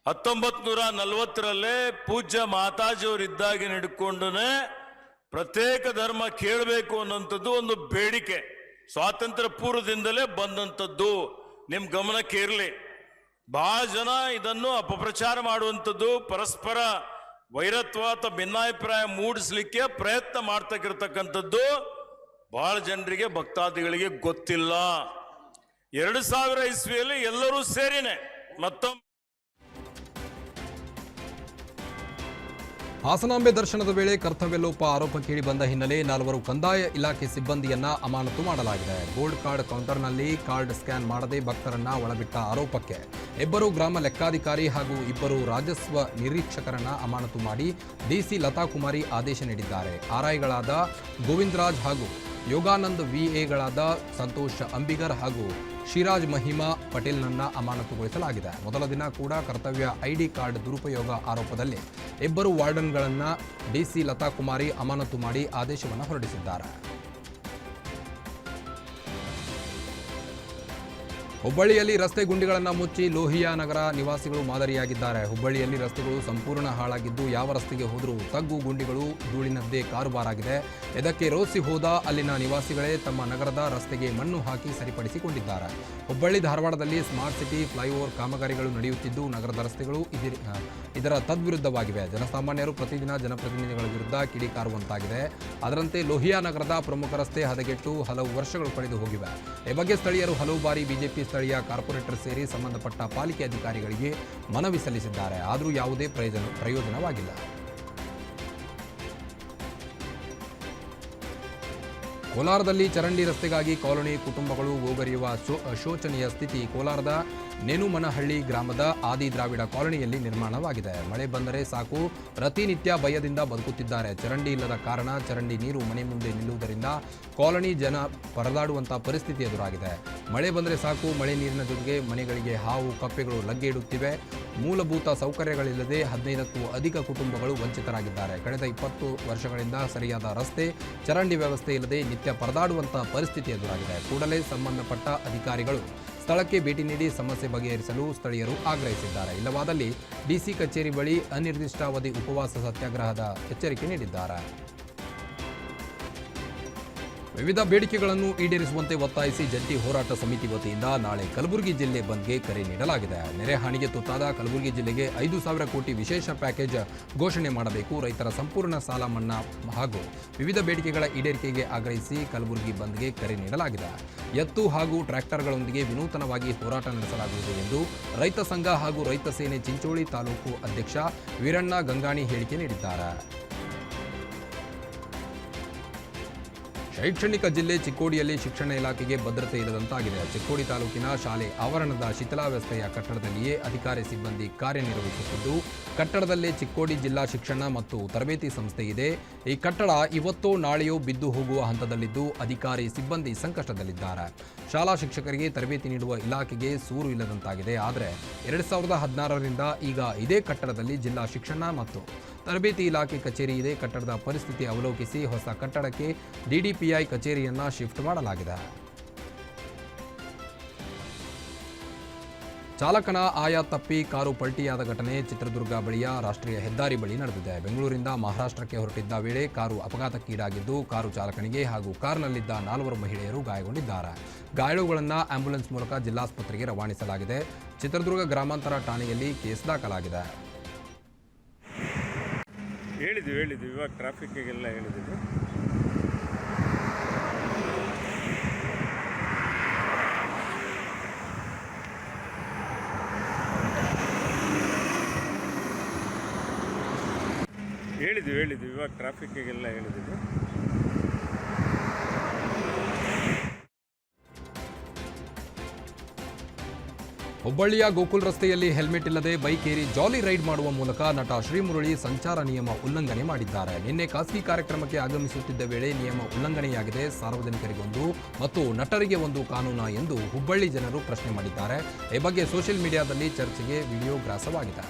Speaker 8: 1940ರಲ್ಲೇ ಪೂಜ್ಯ ಮಾತಾಜಿಯವರು ಇದ್ದಾಗಿ ಹಿಡ್ಕೊಂಡೇ ಪ್ರತ್ಯೇಕ ಧರ್ಮ ಕೇಳಬೇಕು ಅನ್ನೋಂಥದ್ದು ಒಂದು ಬೇಡಿಕೆ ಸ್ವಾತಂತ್ರ್ಯ ಪೂರ್ವದಿಂದಲೇ ಬಂದಂಥದ್ದು. ನಿಮ್ಮ ಗಮನಕ್ಕೆ ಇರಲಿ. ಬಹಳ ಜನ ಇದನ್ನು ಅಪಪ್ರಚಾರ ಮಾಡುವಂಥದ್ದು, ಪರಸ್ಪರ ವೈರತ್ವ ಅಥವಾ ಭಿನ್ನಾಭಿಪ್ರಾಯ ಮೂಡಿಸ್ಲಿಕ್ಕೆ ಪ್ರಯತ್ನ ಮಾಡ್ತಕ್ಕಿರ್ತಕ್ಕಂಥದ್ದು ಬಹಳ ಜನರಿಗೆ ಭಕ್ತಾದಿಗಳಿಗೆ ಗೊತ್ತಿಲ್ಲ. 2000 ಇಸ್ವಿಯಲ್ಲಿ ಎಲ್ಲರೂ ಸೇರಿನೇ ಮತ್ತೊಮ್ಮೆ
Speaker 1: ಹಾಸನಾಂಬೆ ದರ್ಶನದ ವೇಳೆ ಕರ್ತವ್ಯ ಲೋಪ ಆರೋಪ ಕೇಳಿ ಬಂದ ಹಿನ್ನೆಲೆ 4 ಕಂದಾಯ ಇಲಾಖೆ ಸಿಬ್ಬಂದಿಯನ್ನ ಅಮಾನತು ಮಾಡಲಾಗಿದೆ. ಗೋಲ್ಡ್ ಕಾರ್ಡ್ ಕೌಂಟರ್ನಲ್ಲಿ ಕಾರ್ಡ್ ಸ್ಕ್ಯಾನ್ ಮಾಡದೆ ಭಕ್ತರನ್ನ ಒಳಬಿಟ್ಟ ಆರೋಪಕ್ಕೆ 2 ಗ್ರಾಮ ಲೆಕ್ಕಾಧಿಕಾರಿ ಹಾಗೂ 2 ರಾಜಸ್ವ ನಿರೀಕ್ಷಕರನ್ನ ಅಮಾನತು ಮಾಡಿ ಡಿಸಿ ಲತಾ ಕುಮಾರಿ ಆದೇಶ ನೀಡಿದ್ದಾರೆ. ಆರ್ಐಗಳಾದ ಗೋವಿಂದರಾಜ್ ಹಾಗೂ ಯೋಗಾನಂದ್ ವಿಎಗಳಾದ ಸಂತೋಷ್ ಅಂಬಿಗರ್ ಹಾಗೂ ಶಿರಾಜ್ ಮಹಿಮಾ ಪಟೇಲ್ನನ್ನ ಅಮಾನತುಗೊಳಿಸಲಾಗಿದೆ. ಮೊದಲ ದಿನ ಕೂಡ ಕರ್ತವ್ಯ ಐಡಿ ಕಾರ್ಡ್ ದುರುಪಯೋಗ ಆರೋಪದಲ್ಲಿ 2 ವಾರ್ಡನ್ಗಳನ್ನು ಡಿಸಿ ಲತಾ ಕುಮಾರಿ ಅಮಾನತು ಮಾಡಿ ಆದೇಶವನ್ನು ಹೊರಡಿಸಿದ್ದಾರೆ. ಹುಬ್ಬಳ್ಳಿಯಲ್ಲಿ ರಸ್ತೆ ಗುಂಡಿಗಳನ್ನು ಮುಚ್ಚಿ ಲೋಹಿಯಾ ನಗರ ನಿವಾಸಿಗಳು ಮಾದರಿಯಾಗಿದ್ದಾರೆ. ಹುಬ್ಬಳ್ಳಿಯಲ್ಲಿ ರಸ್ತೆಗಳು ಸಂಪೂರ್ಣ ಹಾಳಾಗಿದ್ದು ಯಾವ ರಸ್ತೆಗೆ ಹೋದರೂ ತಗ್ಗು ಗುಂಡಿಗಳು ಧೂಳಿನದ್ದೇ ಕಾರುಬಾರಾಗಿದೆ. ಇದಕ್ಕೆ ರೋಸಿ ಹೋದ ಅಲ್ಲಿನ ನಿವಾಸಿಗಳೇ ತಮ್ಮ ನಗರದ ರಸ್ತೆಗೆ ಮಣ್ಣು ಹಾಕಿ ಸರಿಪಡಿಸಿಕೊಂಡಿದ್ದಾರೆ. ಹುಬ್ಬಳ್ಳಿ ಧಾರವಾಡದಲ್ಲಿ ಸ್ಮಾರ್ಟ್ ಸಿಟಿ ಫ್ಲೈಓವರ್ ಕಾಮಗಾರಿಗಳು ನಡೆಯುತ್ತಿದ್ದು ನಗರದ ರಸ್ತೆಗಳು ಇದರ ತದ್ವಿರುದ್ಧವಾಗಿವೆ. ಜನಸಾಮಾನ್ಯರು ಪ್ರತಿದಿನ ಜನಪ್ರತಿನಿಧಿಗಳ ವಿರುದ್ಧ ಕಿಡಿಕಾರುವಂತಾಗಿದೆ. ಅದರಂತೆ ಲೋಹಿಯಾ ನಗರದ ಪ್ರಮುಖ ರಸ್ತೆ ಹದಗೆಟ್ಟು ಹಲವು ವರ್ಷಗಳು ಕಳೆದು ಹೋಗಿವೆ. ಈ ಬಗ್ಗೆ ಸ್ಥಳೀಯರು ಹಲವು ಬಾರಿ ಬಿಜೆಪಿ ಸ್ಥಳೀಯ ಕಾರ್ಪೊರೇಟರ್ ಸೇರಿ ಸಂಬಂಧಪಟ್ಟ ಪಾಲಿಕೆ ಅಧಿಕಾರಿಗಳಿಗೆ ಮನವಿ ಸಲ್ಲಿಸಿದ್ದಾರೆ. ಆದರೂ ಯಾವುದೇ ಪ್ರಯೋಜನವಾಗಿಲ್ಲ. ಕೋಲಾರದಲ್ಲಿ ಚರಂಡಿ ರಸ್ತೆಗಾಗಿ ಕಾಲೋನಿ ಕುಟುಂಬಗಳು ಗೋಗರಿಯುವ ಶೋಚನೀಯ ಸ್ಥಿತಿ ಕೋಲಾರದ ನೇನುಮನಹಳ್ಳಿ ಗ್ರಾಮದ ಆದಿ ದ್ರಾವಿಡ ಕಾಲೋನಿಯಲ್ಲಿ ನಿರ್ಮಾಣವಾಗಿದೆ. ಮಳೆ ಬಂದರೆ ಸಾಕು ಪ್ರತಿನಿತ್ಯ ಭಯದಿಂದ ಬದುಕುತ್ತಿದ್ದಾರೆ. ಚರಂಡಿ ಇಲ್ಲದ ಕಾರಣ ಚರಂಡಿ ನೀರು ಮನೆ ಮುಂದೆ ನಿಲ್ಲುವುದರಿಂದ ಕಾಲೋನಿ ಜನ ಪರದಾಡುವಂಥ ಪರಿಸ್ಥಿತಿ ಎದುರಾಗಿದೆ. ಮಳೆ ಬಂದರೆ ಸಾಕು ಮಳೆ ನೀರಿನ ಜೊತೆಗೆ ಮನೆಗಳಿಗೆ ಹಾವು ಕಪ್ಪೆಗಳು ಲಗ್ಗೆ ಇಡುತ್ತಿವೆ. ಮೂಲಭೂತ ಸೌಕರ್ಯಗಳಿಲ್ಲದೆ 15ಕ್ಕೂ ಅಧಿಕ ಕುಟುಂಬಗಳು ವಂಚಿತರಾಗಿದ್ದಾರೆ. ಕಳೆದ 20 ವರ್ಷಗಳಿಂದ ಸರಿಯಾದ ರಸ್ತೆ ಚರಂಡಿ ವ್ಯವಸ್ಥೆ ಇಲ್ಲದೆ ನಿತ್ಯ ಪರದಾಡುವಂಥ ಪರಿಸ್ಥಿತಿ ಎದುರಾಗಿದೆ. ಕೂಡಲೇ ಸಂಬಂಧಪಟ್ಟ ಅಧಿಕಾರಿಗಳು ಸ್ಥಳಕ್ಕೆ ಭೇಟಿ ನೀಡಿ ಸಮಸ್ಯೆ ಬಗೆಹರಿಸಲು ಸ್ಥಳೀಯರು ಆಗ್ರಹಿಸಿದ್ದಾರೆ. ಇಲ್ಲವಾದಲ್ಲಿ ಡಿಸಿ ಕಚೇರಿ ಬಳಿ ಅನಿರ್ದಿಷ್ಟಾವಧಿ ಉಪವಾಸ ಸತ್ಯಾಗ್ರಹದ ಎಚ್ಚರಿಕೆ ನೀಡಿದ್ದಾರೆ. ವಿವಿಧ ಬೇಡಿಕೆಗಳನ್ನು ಈಡೇರಿಸುವಂತೆ ಒತ್ತಾಯಿಸಿ ಜಂಟಿ ಹೋರಾಟ ಸಮಿತಿ ವತಿಯಿಂದ ನಾಳೆ ಕಲಬುರಗಿ ಜಿಲ್ಲೆ ಬಂದ್ಗೆ ಕರೆ ನೀಡಲಾಗಿದೆ. ನೆರೆ ಹಾನಿಗೆ ತುತ್ತಾದ ಕಲಬುರಗಿ ಜಿಲ್ಲೆಗೆ 5,000 ಕೋಟಿ ವಿಶೇಷ ಪ್ಯಾಕೇಜ್ ಘೋಷಣೆ ಮಾಡಬೇಕು. ರೈತರ ಸಂಪೂರ್ಣ ಸಾಲ ಮನ್ನಾ ಹಾಗೂ ವಿವಿಧ ಬೇಡಿಕೆಗಳ ಈಡೇರಿಕೆಗೆ ಆಗ್ರಹಿಸಿ ಕಲಬುರಗಿ ಬಂದ್ಗೆ ಕರೆ ನೀಡಲಾಗಿದೆ. ಎತ್ತು ಹಾಗೂ ಟ್ರ್ಯಾಕ್ಟರ್ಗಳೊಂದಿಗೆ ವಿನೂತನವಾಗಿ ಹೋರಾಟ ನಡೆಸಲಾಗುವುದು ಎಂದು ರೈತ ಸಂಘ ಹಾಗೂ ರೈತ ಸೇನೆ ಚಿಂಚೋಳಿ ತಾಲೂಕು ಅಧ್ಯಕ್ಷ ವೀರಣ್ಣ ಗಂಗಾಣಿ ಹೇಳಿಕೆ ನೀಡಿದ್ದಾರೆ. ಶೈಕ್ಷಣಿಕ ಜಿಲ್ಲೆ ಚಿಕ್ಕೋಡಿಯಲ್ಲಿ ಶಿಕ್ಷಣ ಇಲಾಖೆಗೆ ಭದ್ರತೆ ಇಲ್ಲದಂತಾಗಿದೆ. ಚಿಕ್ಕೋಡಿ ತಾಲೂಕಿನ ಶಾಲೆ ಆವರಣದ ಶಿಥಿಲಾವಸ್ಥೆಯ ಕಟ್ಟಡದಲ್ಲಿಯೇ ಅಧಿಕಾರಿ ಸಿಬ್ಬಂದಿ ಕಾರ್ಯನಿರ್ವಹಿಸುತ್ತಿದ್ದು, ಕಟ್ಟಡದಲ್ಲೇ ಚಿಕ್ಕೋಡಿ ಜಿಲ್ಲಾ ಶಿಕ್ಷಣ ಮತ್ತು ತರಬೇತಿ ಸಂಸ್ಥೆ ಇದೆ. ಈ ಕಟ್ಟಡ ಇವತ್ತೋ ನಾಳೆಯೋ ಬಿದ್ದು ಹೋಗುವ ಹಂತದಲ್ಲಿದ್ದು, ಅಧಿಕಾರಿ ಸಿಬ್ಬಂದಿ ಸಂಕಷ್ಟದಲ್ಲಿದ್ದಾರೆ. ಶಾಲಾ ಶಿಕ್ಷಕರಿಗೆ ತರಬೇತಿ ನೀಡುವ ಇಲಾಖೆಗೆ ಸೂರು ಇಲ್ಲದಂತಾಗಿದೆ. ಆದರೆ 2016ರಿಂದ ಈಗ ಇದೇ ಕಟ್ಟಡದಲ್ಲಿ ಜಿಲ್ಲಾ ಶಿಕ್ಷಣ ಮತ್ತು ತರಬೇತಿ ಇಲಾಖೆ ಕಚೇರಿ ಇದೆ. ಕಟ್ಟಡದ ಪರಿಸ್ಥಿತಿ ಅವಲೋಕಿಸಿ ಹೊಸ ಕಟ್ಟಡಕ್ಕೆ ಡಿಡಿಪಿಐ ಕಚೇರಿಯನ್ನು ಶಿಫ್ಟ್ ಮಾಡಲಾಗಿದೆ. ಚಾಲಕನ ಆಯ ತಪ್ಪಿ ಕಾರು ಪಲ್ಟಿಯಾದ ಘಟನೆ ಚಿತ್ರದುರ್ಗ ಬಳಿಯ ರಾಷ್ಟ್ರೀಯ ಹೆದ್ದಾರಿ ಬಳಿ ನಡೆದಿದೆ. ಬೆಂಗಳೂರಿಂದ ಮಹಾರಾಷ್ಟ್ರಕ್ಕೆ ಹೊರಟಿದ್ದ ವೇಳೆ ಕಾರು ಅಪಘಾತಕ್ಕೀಡಾಗಿದ್ದು, ಕಾರು ಚಾಲಕನಿಗೆ ಹಾಗೂ ಕಾರಿನಲ್ಲಿದ್ದ 4 ಮಹಿಳೆಯರು ಗಾಯಗೊಂಡಿದ್ದಾರೆ. ಗಾಯಾಳುಗಳನ್ನು ಆಂಬ್ಯುಲೆನ್ಸ್ ಮೂಲಕ ಜಿಲ್ಲಾಸ್ಪತ್ರೆಗೆ ರವಾನಿಸಲಾಗಿದೆ. ಚಿತ್ರದುರ್ಗ ಗ್ರಾಮಾಂತರ ಠಾಣೆಯಲ್ಲಿ ಕೇಸ್ ದಾಖಲಾಗಿದೆ.
Speaker 2: ಹೇಳಿದ್ವಿ ಇವಾಗ ಟ್ರಾಫಿಕ್ಗೆಲ್ಲ ಹೇಳಿದ್ವಿ. ಹೇಳಿದ್ವಿ ಇವಾಗ ಟ್ರಾಫಿಕ್ಗೆಲ್ಲ ಹೇಳಿದ್ವಿ.
Speaker 1: ಹುಬ್ಬಳ್ಳಿಯ ಗೋಕುಲ್ ರಸ್ತೆಯಲ್ಲಿ ಹೆಲ್ಮೆಟ್ ಇಲ್ಲದೆ ಬೈಕ್ ಏರಿ ಜಾಲಿ ರೈಡ್ ಮಾಡುವ ಮೂಲಕ ನಟ ಶ್ರೀಮುರಳಿ ಸಂಚಾರ ನಿಯಮ ಉಲ್ಲಂಘನೆ ಮಾಡಿದ್ದಾರೆ. ನಿನ್ನೆ ಖಾಸಗಿ ಕಾರ್ಯಕ್ರಮಕ್ಕೆ ಆಗಮಿಸುತ್ತಿದ್ದ ವೇಳೆ ನಿಯಮ ಉಲ್ಲಂಘನೆಯಾಗಿದೆ. ಸಾರ್ವಜನಿಕರಿಗೊಂದು ಮತ್ತು ನಟರಿಗೆ ಒಂದು ಕಾನೂನಾ ಎಂದು ಹುಬ್ಬಳ್ಳಿ ಜನರು ಪ್ರಶ್ನೆ ಮಾಡಿದ್ದಾರೆ. ಈ ಬಗ್ಗೆ ಸೋಷಿಯಲ್ ಮೀಡಿಯಾದಲ್ಲಿ ಚರ್ಚೆಗೆ ವಿಡಿಯೋ ಗ್ರಾಸವಾಗಿದೆ.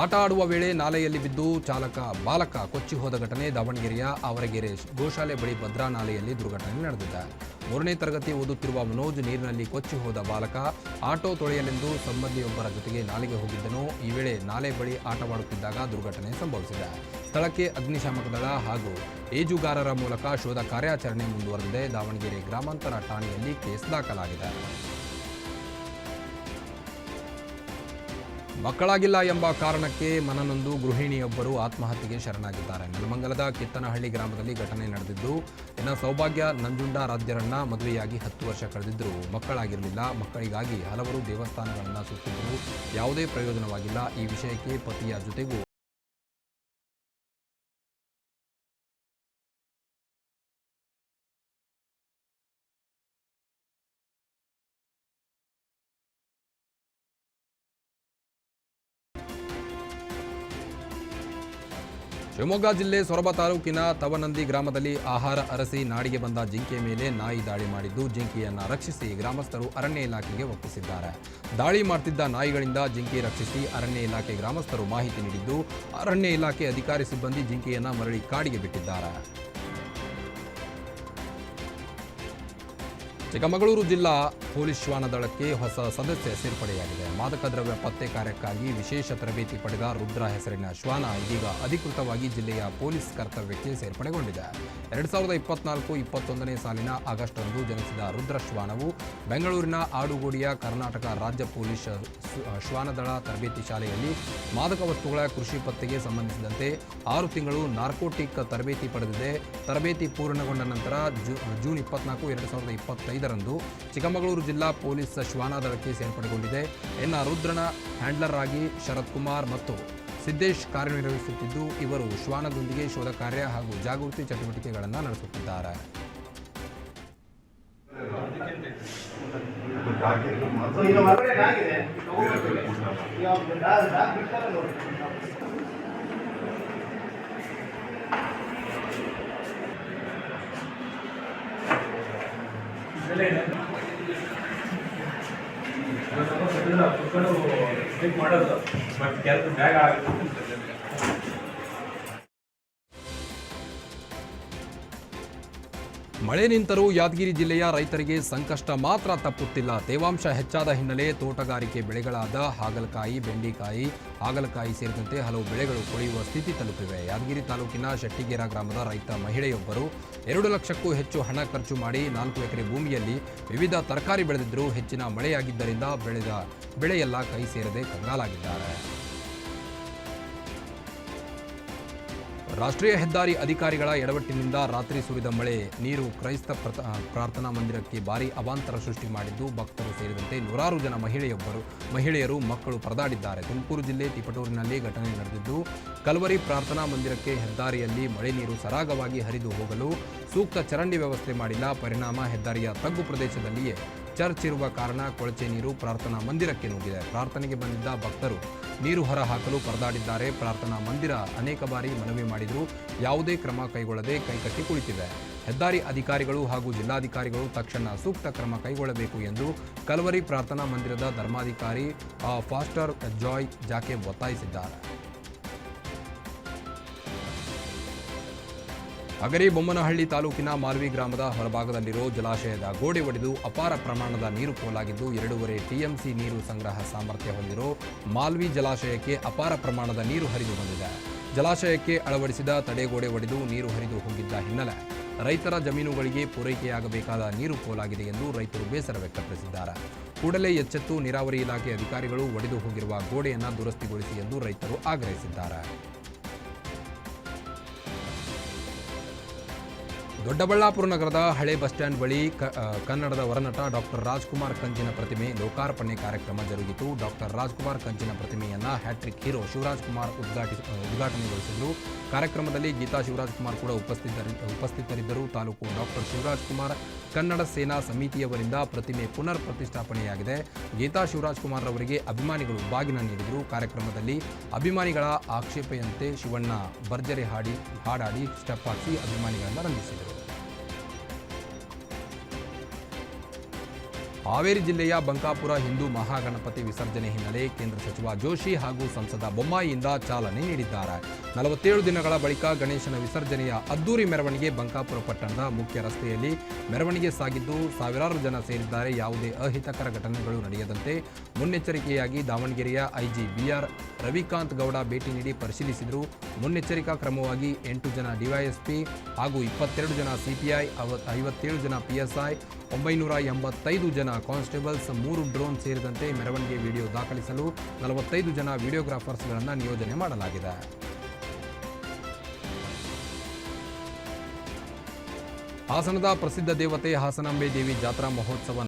Speaker 1: ಆಟ ಆಡುವ ವೇಳೆ ನಾಲೆಯಲ್ಲಿ ಬಿದ್ದು ಬಾಲಕ ಕೊಚ್ಚಿ ಹೋದ ಘಟನೆ ದಾವಣಗೆರೆಯ ಆವರಗೆರೆ ಗೋಶಾಲೆ ಬಳಿ ಭದ್ರಾ ನಾಲೆಯಲ್ಲಿ ದುರ್ಘಟನೆ ನಡೆದಿದೆ. 3ನೇ ತರಗತಿ ಓದುತ್ತಿರುವ ಮನೋಜ್ ನೀರಿನಲ್ಲಿ ಕೊಚ್ಚಿ ಹೋದ ಬಾಲಕ ಆಟೋ ತೊಳೆಯಲೆಂದು ಸಂಬಂಧಿಯೊಬ್ಬರ ಜೊತೆಗೆ ನಾಲೆಗೆ ಹೋಗಿದ್ದನು. ಈ ವೇಳೆ ನಾಲೆ ಬಳಿ ಆಟವಾಡುತ್ತಿದ್ದಾಗ ದುರ್ಘಟನೆ ಸಂಭವಿಸಿದೆ. ಸ್ಥಳಕ್ಕೆ ಅಗ್ನಿಶಾಮಕ ದಳ ಹಾಗೂ ಈಜುಗಾರರ ಮೂಲಕ ಶೋಧ ಕಾರ್ಯಾಚರಣೆ ಮುಂದುವರೆದಿದೆ. ದಾವಣಗೆರೆ ಗ್ರಾಮಾಂತರ ಠಾಣೆಯಲ್ಲಿ ಕೇಸ್ ದಾಖಲಾಗಿದೆ. ಮಕ್ಕಳಾಗಿಲ್ಲ ಎಂಬ ಕಾರಣಕ್ಕೆ ಮನನೊಂದು ಗೃಹಿಣಿಯೊಬ್ಬರು ಆತ್ಮಹತ್ಯೆಗೆ ಶರಣಾಗಿದ್ದಾರೆ. ನೆಲಮಂಗಲದ ಕಿತ್ತನಹಳ್ಳಿ ಗ್ರಾಮದಲ್ಲಿ ಘಟನೆ ನಡೆದಿದ್ದು, ಇನ್ನು ಸೌಭಾಗ್ಯ ನಂಜುಂಡಾರಾಧ್ಯರನ್ನ ಮದುವೆಯಾಗಿ 10 ವರ್ಷ ಕಳೆದಿದ್ದರೂ ಮಕ್ಕಳಾಗಿರಲಿಲ್ಲ. ಮಕ್ಕಳಿಗಾಗಿ ಹಲವರು ದೇವಸ್ಥಾನಗಳನ್ನು ಸುತ್ತಿದ್ದರೂ ಯಾವುದೇ ಪ್ರಯೋಜನವಾಗಿಲ್ಲ. ಈ ವಿಷಯಕ್ಕೆ ಪತಿಯ ಜೊತೆಗೂ ಶಿವಮೊಗ್ಗ ಜಿಲ್ಲೆ ಸೊರಬ ತಾಲೂಕಿನ ತವನಂದಿ ಗ್ರಾಮದಲ್ಲಿ ಆಹಾರ ಅರಸಿ ನಾಡಿಗೆ ಬಂದ ಜಿಂಕೆ ಮೇಲೆ ನಾಯಿ ದಾಳಿ ಮಾಡಿದ್ದು, ಜಿಂಕೆಯನ್ನು ರಕ್ಷಿಸಿ ಗ್ರಾಮಸ್ಥರು ಅರಣ್ಯ ಇಲಾಖೆಗೆ ಒಪ್ಪಿಸಿದ್ದಾರೆ. ದಾಳಿ ಮಾಡ್ತಿದ್ದ ನಾಯಿಗಳಿಂದ ಜಿಂಕೆ ರಕ್ಷಿಸಿ ಅರಣ್ಯ ಇಲಾಖೆ ಗ್ರಾಮಸ್ಥರು ಮಾಹಿತಿ ನೀಡಿದ್ದು, ಅರಣ್ಯ ಇಲಾಖೆ ಅಧಿಕಾರಿ ಸಿಬ್ಬಂದಿ ಜಿಂಕೆಯನ್ನು ಮರಳಿ ಕಾಡಿಗೆ ಬಿಟ್ಟಿದ್ದಾರೆ. ಚಿಕ್ಕಮಗಳೂರು ಜಿಲ್ಲಾ ಪೊಲೀಸ್ ಶ್ವಾನ ದಳಕ್ಕೆ ಹೊಸ ಸದಸ್ಯ ಸೇರ್ಪಡೆಯಾಗಿದೆ. ಮಾದಕ ದ್ರವ್ಯ ಪತ್ತೆ ಕಾರ್ಯಕ್ಕಾಗಿ ವಿಶೇಷ ತರಬೇತಿ ಪಡೆದ ರುದ್ರ ಹೆಸರಿನ ಶ್ವಾನ ಇದೀಗ ಅಧಿಕೃತವಾಗಿ ಜಿಲ್ಲೆಯ ಪೊಲೀಸ್ ಕರ್ತವ್ಯಕ್ಕೆ ಸೇರ್ಪಡೆಗೊಂಡಿದೆ. 2024-21ನೇ ಸಾಲಿನ ಆಗಸ್ಟ್ರಂದು ಜನಿಸಿದ ರುದ್ರ ಶ್ವಾನವು ಬೆಂಗಳೂರಿನ ಆಡುಗೋಡಿಯ ಕರ್ನಾಟಕ ರಾಜ್ಯ ಪೊಲೀಸ್ ಶ್ವಾನದಳ ತರಬೇತಿ ಶಾಲೆಯಲ್ಲಿ ಮಾದಕ ವಸ್ತುಗಳ ಕೃಷಿ ಪತ್ತೆಗೆ ಸಂಬಂಧಿಸಿದಂತೆ 6 ತಿಂಗಳು ನಾರ್ಕೋಟಿಕ್ ತರಬೇತಿ ಪಡೆದಿದೆ. ತರಬೇತಿ ಪೂರ್ಣಗೊಂಡ ನಂತರ ಜೂನ್ 24, 2025ರಂದು ಚಿಕ್ಕಮಗಳೂರು ಜಿಲ್ಲಾ ಪೊಲೀಸ್ ಶ್ವಾನದಳಕ್ಕೆ ಸೇರ್ಪಡೆಗೊಂಡಿದೆ. ಇನ್ನು ರುದ್ರನ ಹ್ಯಾಂಡ್ಲರ್ ಆಗಿ ಶರತ್ ಕುಮಾರ್ ಮತ್ತು ಸಿದ್ದೇಶ್ ಕಾರ್ಯನಿರ್ವಹಿಸುತ್ತಿದ್ದು, ಇವರು ಶ್ವಾನದೊಂದಿಗೆ ಶೋಧ ಕಾರ್ಯ ಹಾಗೂ ಜಾಗೃತಿ ಚಟುವಟಿಕೆಗಳನ್ನು ನಡೆಸುತ್ತಿದ್ದಾರೆ. ಮಳೆ ನಿಂತರೂ ಯಾದಗಿರಿ ಜಿಲ್ಲೆಯ ರೈತರಿಗೆ ಸಂಕಷ್ಟ ಮಾತ್ರ ತಪ್ಪುತ್ತಿಲ್ಲ. ತೇವಾಂಶ ಹೆಚ್ಚಾದ ಹಿನ್ನೆಲೆ ತೋಟಗಾರಿಕೆ ಬೆಳೆಗಳಾದ ಹಾಗಲಕಾಯಿ, ಬೆಂಡಿಕಾಯಿ, ಹಾಗಲಕಾಯಿ ಸೇರಿದಂತೆ ಹಲವು ಬೆಳೆಗಳು ಕೊಳೆಯುವ ಸ್ಥಿತಿ ತಲುಪಿವೆ. ಯಾದಗಿರಿ ತಾಲೂಕಿನ ಶೆಟ್ಟಿಗೇರ ಗ್ರಾಮದ ರೈತ ಮಹಿಳೆಯೊಬ್ಬರು 2 ಲಕ್ಷಕ್ಕೂ ಹೆಚ್ಚು ಹಣ ಖರ್ಚು ಮಾಡಿ 4 ಎಕರೆ ಭೂಮಿಯಲ್ಲಿ ವಿವಿಧ ತರಕಾರಿ ಬೆಳೆದಿದ್ದರೂ ಹೆಚ್ಚಿನ ಮಳೆಯಾಗಿದ್ದರಿಂದ ಬೆಳೆದ ಬೆಳೆಯೆಲ್ಲ ಕೈ ಸೇರದೆ ಕಂಗಾಲಾಗಿದ್ದಾರೆ. ರಾಷ್ಟ್ರೀಯ ಹೆದ್ದಾರಿ ಅಧಿಕಾರಿಗಳ ಎಡವಟ್ಟಿನಿಂದ ರಾತ್ರಿ ಸುರಿದ ಮಳೆ ನೀರು ಕ್ರೈಸ್ತ ಪ್ರಾರ್ಥನಾ ಮಂದಿರಕ್ಕೆ ಭಾರೀ ಅವಾಂತರ ಸೃಷ್ಟಿ ಮಾಡಿದ್ದು ಭಕ್ತರು ಸೇರಿದಂತೆ ನೂರಾರು ಜನ ಮಹಿಳೆಯರು ಮಕ್ಕಳು ಪರದಾಡಿದ್ದಾರೆ. ತುಮಕೂರು ಜಿಲ್ಲೆ ತಿಪಟೂರಿನಲ್ಲಿ ಘಟನೆ ನಡೆದಿದ್ದು, ಕಲ್ವರಿ ಪ್ರಾರ್ಥನಾ ಮಂದಿರಕ್ಕೆ ಹೆದ್ದಾರಿಯಲ್ಲಿ ಮಳೆ ನೀರು ಸರಾಗವಾಗಿ ಹರಿದು ಹೋಗಲು ಸೂಕ್ತ ಚರಂಡಿ ವ್ಯವಸ್ಥೆ ಮಾಡಿಲ್ಲ. ಪರಿಣಾಮ ಹೆದ್ದಾರಿಯ ತಗ್ಗು ಪ್ರದೇಶದಲ್ಲಿಯೇ ಚರ್ಚ್ ಇರುವ ಕಾರಣ ಕೊಳಚೆ ನೀರು ಪ್ರಾರ್ಥನಾ ಮಂದಿರಕ್ಕೆ ನುಗ್ಗಿದೆ. ಪ್ರಾರ್ಥನೆಗೆ ಬಂದಿದ್ದ ಭಕ್ತರು ನೀರು ಹೊರಹಾಕಲು ಪರದಾಡಿದ್ದಾರೆ. ಪ್ರಾರ್ಥನಾ ಮಂದಿರ ಅನೇಕ ಬಾರಿ ಮನವಿ ಮಾಡಿದರೂ ಯಾವುದೇ ಕ್ರಮ ಕೈಗೊಳ್ಳದೆ ಕೈಕಟ್ಟಿ ಕುಳಿತಿವೆ. ಹೆದ್ದಾರಿ ಅಧಿಕಾರಿಗಳು ಹಾಗೂ ಜಿಲ್ಲಾಧಿಕಾರಿಗಳು ತಕ್ಷಣ ಸೂಕ್ತ ಕ್ರಮ ಕೈಗೊಳ್ಳಬೇಕು ಎಂದು ಕಲ್ವರಿ ಪ್ರಾರ್ಥನಾ ಮಂದಿರದ ಧರ್ಮಾಧಿಕಾರಿ ಫಾಸ್ಟರ್ ಜಾಯ್ ಜಾಕೇಬ್ ಒತ್ತಾಯಿಸಿದ್ದಾರೆ. ಅಗರಿ ಬೊಮ್ಮನಹಳ್ಳಿ ತಾಲೂಕಿನ ಮಾಲ್ವಿ ಗ್ರಾಮದ ಹೊರಭಾಗದಲ್ಲಿರೋ ಜಲಾಶಯದ ಗೋಡೆ ಒಡೆದು ಅಪಾರ ಪ್ರಮಾಣದ ನೀರು ಪೋಲಾಗಿದ್ದು 2.5 ಟಿಎಂಸಿ ನೀರು ಸಂಗ್ರಹ ಸಾಮರ್ಥ್ಯ ಹೊಂದಿರೋ ಮಾಲ್ವಿ ಜಲಾಶಯಕ್ಕೆ ಅಪಾರ ಪ್ರಮಾಣದ ನೀರು ಹರಿದು ಬಂದಿದೆ. ಜಲಾಶಯಕ್ಕೆ ಅಳವಡಿಸಿದ ತಡೆಗೋಡೆ ಒಡೆದು ನೀರು ಹರಿದು ಹೋಗಿದ್ದ ಹಿನ್ನೆಲೆ ರೈತರ ಜಮೀನುಗಳಿಗೆ ಪೂರೈಕೆಯಾಗಬೇಕಾದ ನೀರು ಪೋಲಾಗಿದೆ ಎಂದು ರೈತರು ಬೇಸರ ವ್ಯಕ್ತಪಡಿಸಿದ್ದಾರೆ. ಕೂಡಲೇ ಎಚ್ಚೆತ್ತು ನೀರಾವರಿ ಇಲಾಖೆ ಅಧಿಕಾರಿಗಳು ಒಡೆದು ಹೋಗಿರುವ ಗೋಡೆಯನ್ನು ದುರಸ್ತಿಗೊಳಿಸಿ ಎಂದು ರೈತರು ಆಗ್ರಹಿಸಿದ್ದಾರೆ. ದೊಡ್ಡಬಳ್ಳಾಪುರ ನಗರದ ಹಳೆ ಬಸ್ ಸ್ಟ್ಯಾಂಡ್ ಬಳಿ ಕನ್ನಡದ ವರನಟ ಡಾಕ್ಟರ್ ರಾಜ್ಕುಮಾರ್ ಕಂಚಿನ ಪ್ರತಿಮೆ ಲೋಕಾರ್ಪಣೆ ಕಾರ್ಯಕ್ರಮ ಜರುಗಿತು. ಡಾಕ್ಟರ್ ರಾಜ್ಕುಮಾರ್ ಕಂಚಿನ ಪ್ರತಿಮೆಯನ್ನು ಹ್ಯಾಟ್ರಿಕ್ ಹೀರೋ ಶಿವರಾಜ್ ಕುಮಾರ್ ಉದ್ಘಾಟನೆಗೊಳಿಸಿದರು. ಕಾರ್ಯಕ್ರಮದಲ್ಲಿ ಗೀತಾ ಶಿವರಾಜ್ ಕುಮಾರ್ ಕೂಡ ಉಪಸ್ಥಿತರಿದ್ದರು. ತಾಲೂಕು ಡಾಕ್ಟರ್ ಶಿವರಾಜ್ ಕುಮಾರ್ ಕನ್ನಡ ಸೇನಾ ಸಮಿತಿಯವರಿಂದ ಪ್ರತಿಮೆ ಪುನರ್ ಪ್ರತಿಷ್ಠಾಪನೆಯಾಗಿದೆ. ಗೀತಾ ಶಿವರಾಜ್ ಕುಮಾರ್ ಅವರಿಗೆ ಅಭಿಮಾನಿಗಳು ಬಾಗಿನ ನೀಡಿದರು. ಕಾರ್ಯಕ್ರಮದಲ್ಲಿ ಅಭಿಮಾನಿಗಳ ಆಕ್ಷೇಪೆಯಂತೆ ಶಿವಣ್ಣ ಭರ್ಜರಿ ಹಾಡಾಡಿ ಸ್ಟೆಪ್ ಹಾಕಿ ಅಭಿಮಾನಿಗಳನ್ನು ರಂಜಿಸಿದರು. ಹಾವೇರಿ ಜಿಲ್ಲೆಯ ಬಂಕಾಪುರ ಹಿಂದೂ ಮಹಾಗಣಪತಿ ವಿಸರ್ಜನೆ ಹಿನ್ನೆಲೆ ಕೇಂದ್ರ ಸಚಿವ ಜೋಶಿ ಹಾಗೂ ಸಂಸದ ಬೊಮ್ಮಾಯಿಯಿಂದ ಚಾಲನೆ ನೀಡಿದ್ದಾರೆ. 47 ದಿನಗಳ ಬಳಿಕ ಗಣೇಶನ ವಿಸರ್ಜನೆಯ ಅದ್ದೂರಿ ಮೆರವಣಿಗೆ ಬಂಕಾಪುರ ಪಟ್ಟಣದ ಮುಖ್ಯ ರಸ್ತೆಯಲ್ಲಿ ಮೆರವಣಿಗೆ ಸಾಗಿದ್ದು ಸಾವಿರಾರು ಜನ ಸೇರಿದ್ದಾರೆ. ಯಾವುದೇ ಅಹಿತಕರ ಘಟನೆಗಳು ನಡೆಯದಂತೆ ಮುನ್ನೆಚ್ಚರಿಕೆಯಾಗಿ ದಾವಣಗೆರೆಯ ಐಜಿ ಬಿಆರ್ ರವಿಕಾಂತ್ ಗೌಡ ಭೇಟಿ ನೀಡಿ ಪರಿಶೀಲಿಸಿದರು. ಮುನ್ನೆಚ್ಚರಿಕಾ ಕ್ರಮವಾಗಿ 8 ಜನ ಡಿವೈಎಸ್ಪಿ ಹಾಗೂ 22 ಜನ ಸಿಪಿಐ, 57 ಜನ ಪಿಎಸ್ಐ, 985 ಜನ ಕಾನ್ಸ್ಟೇಬಲ್ಸ್, 3 ಡ್ರೋನ್ ಸೇರಿದಂತೆ ಮೆರವಣಿಗೆ ವಿಡಿಯೋ ದಾಖಲಿಸಲು 45 ಜನ ವಿಡಿಯೋಗ್ರಾಫರ್ಸ್ಗಳನ್ನು ನಿಯೋಜನೆ ಮಾಡಲಾಗಿದೆ. ಹಾಸನದ ಪ್ರಸಿದ್ಧ ದೇವತೆ ಹಾಸನಾಂಬೆ ದೇವಿ ಜಾತ್ರಾ ಮಹೋತ್ಸವ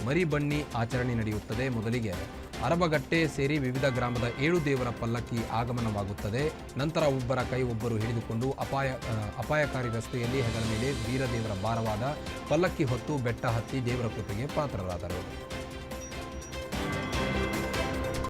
Speaker 1: ಮರಿ ಬನ್ನಿ ಆಚರಣೆ ನಡೆಯುತ್ತದೆ. ಮೊದಲಿಗೆ ಅರಬಗಟ್ಟೆ ಸೇರಿ ವಿವಿಧ ಗ್ರಾಮದ 7 ದೇವರ ಪಲ್ಲಕ್ಕಿ ಆಗಮನವಾಗುತ್ತದೆ. ನಂತರ ಒಬ್ಬರ ಕೈ ಒಬ್ಬರು ಹಿಡಿದುಕೊಂಡು ಅಪಾಯಕಾರಿ ರಸ್ತೆಯಲ್ಲಿ ಹೆಗಲ ಮೇಲೆ ವೀರದೇವರ ಭಾರವಾದ ಪಲ್ಲಕ್ಕಿ ಹೊತ್ತು ಬೆಟ್ಟ ಹತ್ತಿ ದೇವರ ಕೃಪೆಗೆ ಪಾತ್ರರಾದರು.